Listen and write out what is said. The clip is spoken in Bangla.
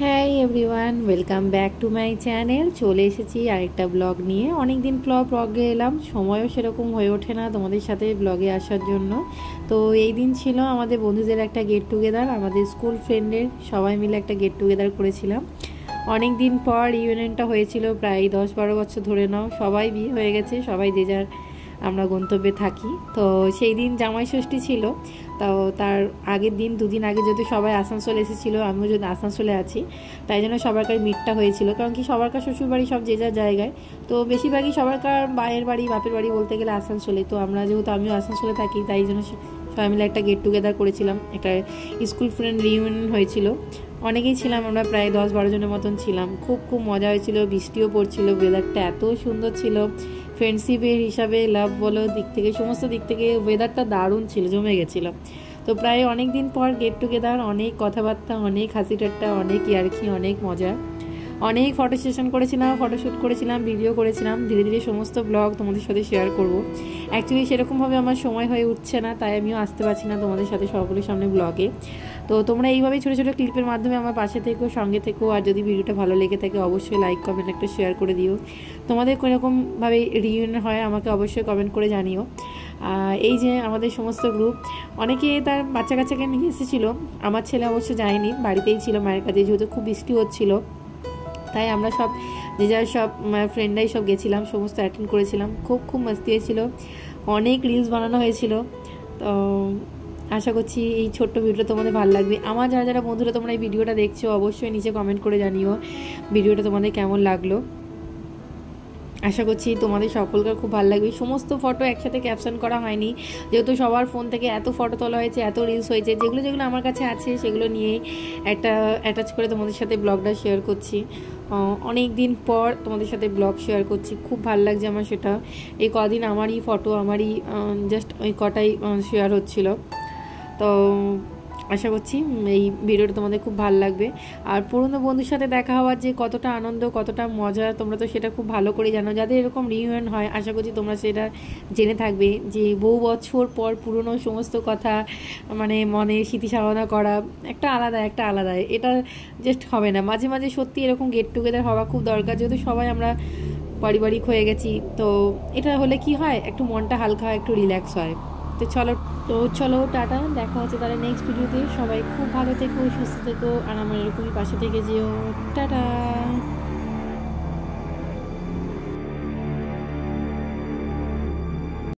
Hi everyone, welcome back to my channel. চলে এসেছি আরেকটা ব্লগ নিয়ে। অনেক দিন ব্লগে এলাম, সময়ও সেরকম হয়ে ওঠে না তোমাদের সাথে ব্লগে আসার জন্য। তো এই দিন ছিল আমাদের বন্ধুদের একটা গেট টুগেদার, আমাদের স্কুল ফ্রেন্ডের সবাই মিলে একটা গেট টুগেদার করেছিলাম। অনেক দিন পর রিউনিয়নটা হয়েছিল, প্রায় 10-12 বছর ধরে নাও। সবাই বিয়ে হয়ে গেছে, সবাই যে যার আমরা গন্তব্যে থাকি। তো সেই দিন জামাই ষষ্ঠী ছিল। তো তার আগের দিন, দুদিন আগে যেহেতু সবাই আসানসোল এসেছিলো, আমিও যদি আসানসোলে আছি, তাই জন্য সবারকার মিটটা হয়েছিল। কারণ কি সবারকার শ্বশুরবাড়ি সব যে যার জায়গায়, তো বেশিরভাগই সবারকার মায়ের বাড়ি বাপের বাড়ি বলতে গেলে আসানসোলে। তো আমরা যেহেতু আমিও আসানসোলে থাকি, তাই জন্য সবাই মিলে একটা গেট টুগেদার করেছিলাম, একটা স্কুল ফ্রেন্ড রিউনিয়ন হয়েছিল। অনেকেই ছিলাম, আমরা প্রায় 10-12 জনের মতন ছিলাম। খুব খুব মজা হয়েছিল, বৃষ্টিও পড়ছিল, ওয়েদারটা এত সুন্দর ছিল। ফ্রেন্ডশিপের হিসাবে, লাভ বলো দিক থেকে, সমস্ত দিক থেকে ওয়েদারটা দারুণ ছিল, জমে গেছিলো। তো প্রায় অনেক দিন পর গেট টুগেদার, অনেক কথাবার্তা, অনেক হাসি ঠাট্টা, অনেক ইয়ার্কি, অনেক মজা, অনেক ফটো সেশন করেছিলাম, ফটোশ্যুট করেছিলাম, ভিডিও করেছিলাম। ধীরে ধীরে সমস্ত ব্লগ তোমাদের সাথে শেয়ার করব। অ্যাকচুয়ালি সেরকমভাবে আমার সময় হয়ে উঠছে না, তাই আমিও আসতে পারছি না তোমাদের সাথে সকলের সামনে ব্লগে। তো তোমরা এইভাবেই ছোটো ছোটো ক্লিপের মাধ্যমে আমার পাশে থেকো, সঙ্গে থেকো। আর যদি ভিডিওটা ভালো লেগে থাকে অবশ্যই লাইক কমেন্ট একটা শেয়ার করে দিও। তোমাদের কোনোরকমভাবে রিউনিয়ন হয় আমাকে অবশ্যই কমেন্ট করে জানিও। এই যে আমাদের সমস্ত গ্রুপ, অনেকে তার বাচ্চা কাচ্চাকে নিয়ে এসেছিলো। আমার ছেলে অবশ্য যায়নি, বাড়িতেই ছিল মায়ের কাছে, যেহেতু খুব বৃষ্টি হচ্ছিলো। তাই আমরা সব যে যার সব ফ্রেন্ডরাই সব গেছিলাম, সমস্ত অ্যাটেন্ড করেছিলাম। খুব খুব মাস্তি হয়েছিল, অনেক রিলস বানানো হয়েছিল। তো আশা করছি এই ছোট্ট ভিডিওটা তোমাদের ভালো লাগবে। আমার যারা যারা বন্ধুরা তোমরা এই ভিডিওটা দেখছো, অবশ্যই নিচে কমেন্ট করে জানিও ভিডিওটা তোমাদের কেমন লাগলো। আশা করছি তোমাদের সকলকার খুব ভালো লাগবে। সমস্ত ফটো একসাথে ক্যাপশন করা হয়নি, যেহেতু সবার ফোন থেকে এত ফটো তোলা হয়েছে, এত রিলস হয়েছে। যেগুলো যেগুলো আমার কাছে আছে সেগুলো নিয়েই একটা অ্যাটাচ করে তোমাদের সাথে ব্লগটা শেয়ার করছি। অনেক দিন পর তোমাদের সাথে ব্লগ শেয়ার করছি, খুব ভালো লাগছে আমার সেটা। এই কদিন আমারই ফটো, আমারই জাস্ট ওই কটাই শেয়ার হচ্ছিল। তো আশা করছি এই ভিডিওটা তোমাদের খুব ভালো লাগবে। আর পুরনো বন্ধুর সাথে দেখা হওয়ার যে কতটা আনন্দ, কতটা মজা, তোমরা তো সেটা খুব ভালো করে জানো। যাদের এরকম রিউনিয়ন হয়, আশা করছি তোমরা সেটা জেনে থাকবে, যে বহু বছর পর পুরনো সমস্ত কথা মানে মনে স্মৃতিচারণা করা একটা আলাদা এটা জাস্ট হবে না। মাঝে মাঝে সত্যি এরকম গেট টুগেদার হওয়া খুব দরকার, যেহেতু সবাই আমরা পারিবারিক হয়ে গেছি। তো এটা হলে কি হয়, একটু মনটা হালকা হয়, একটু রিল্যাক্স হয়। তো চলো টাটা, দেখা হচ্ছে তাহলে নেক্সট ভিডিওতে। সবাই খুব ভালো থেকো, সুস্থ থেকো, আর আমার এরকমই পাশে থেকে যেও। টাটা।